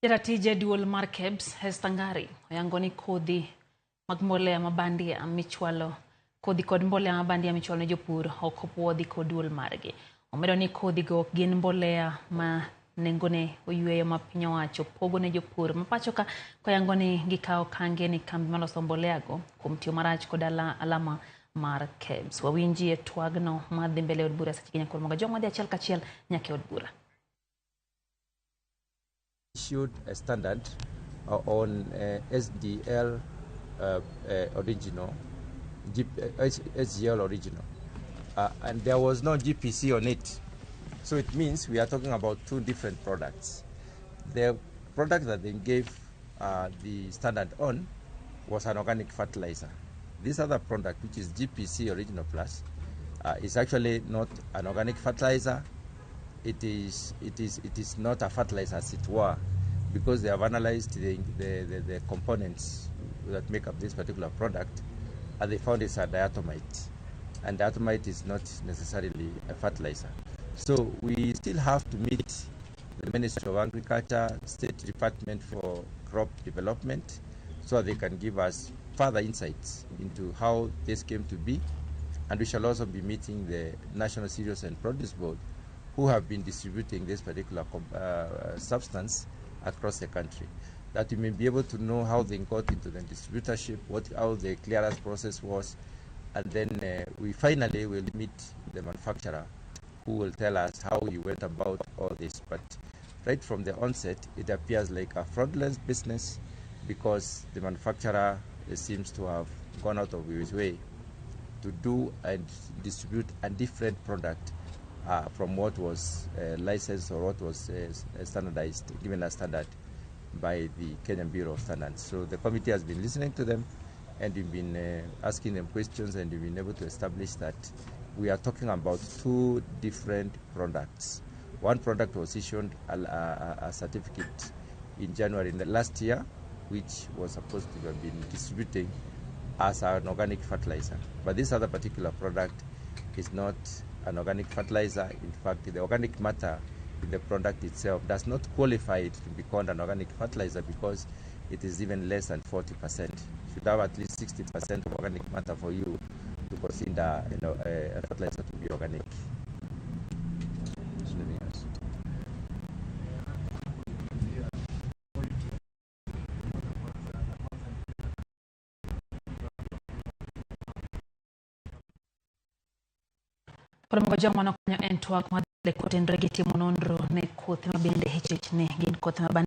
Jataa tije duol mar KEBS Hestangari oyangoni kodhi mag mbolea mabandi michwalo kodhi kod mbolea mabandi michwalo ne jopur ok opuodhi kod duol margi. Omedo ni kodhi go gin mbolea ma nengone oyueyo ma piny owacho pogo ne jopur mapacho ka koyangoni gikawo kange ni kambi maloso mbolea go kuom tiyo marach kod alama mar KEBS. Wawinji e twagno madhi mbele od bura seche nyakor moga joma dhi achiel kachiel nyake od bura. Issued a standard on SDL original, SGL original, and there was no GPC on it. So it means we are talking about two different products. The product that they gave the standard on was an organic fertilizer. This other product, which is GPC Original Plus, is actually not an organic fertilizer. It is not a fertilizer as it were, because they have analyzed the components that make up this particular product, and they found it's a diatomite, and diatomite is not necessarily a fertilizer. So we still have to meet the Ministry of Agriculture, State Department for Crop Development, so they can give us further insights into how this came to be, and we shall also be meeting the National Cereals and Produce Board, who have been distributing this particular substance across the country, that we may be able to know how they got into the distributorship, how the clearance process was, and then we finally will meet the manufacturer, who will tell us how he went about all this. But right from the onset, it appears like a fraudulent business, because the manufacturer seems to have gone out of his way to do and distribute a different product from what was licensed or what was standardized, given a standard by the Kenyan Bureau of Standards. So the committee has been listening to them, and we've been asking them questions, and we've been able to establish that we are talking about two different products. One product was issued a certificate in January in the last year, which was supposed to have been distributing as an organic fertilizer. But this other particular product is not an organic fertilizer. In fact, the organic matter in the product itself does not qualify it to be called an organic fertilizer, because it is even less than 40%. You should have at least 60% of organic matter for you to consider, a fertilizer to be organic. Ramogi joma nokonyo en twak madhi kotenre gi timo nonro ne kothe mabende hech ne gin kothe mabandi